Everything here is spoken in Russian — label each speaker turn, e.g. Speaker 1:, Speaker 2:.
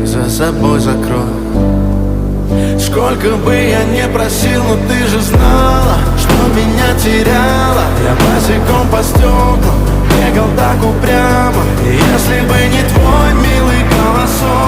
Speaker 1: за собой закрой. Сколько бы я не просил, но ты же знала, что меня теряла. Я босиком по стеклам бегал так упрямо. И если бы не твой милый голосок,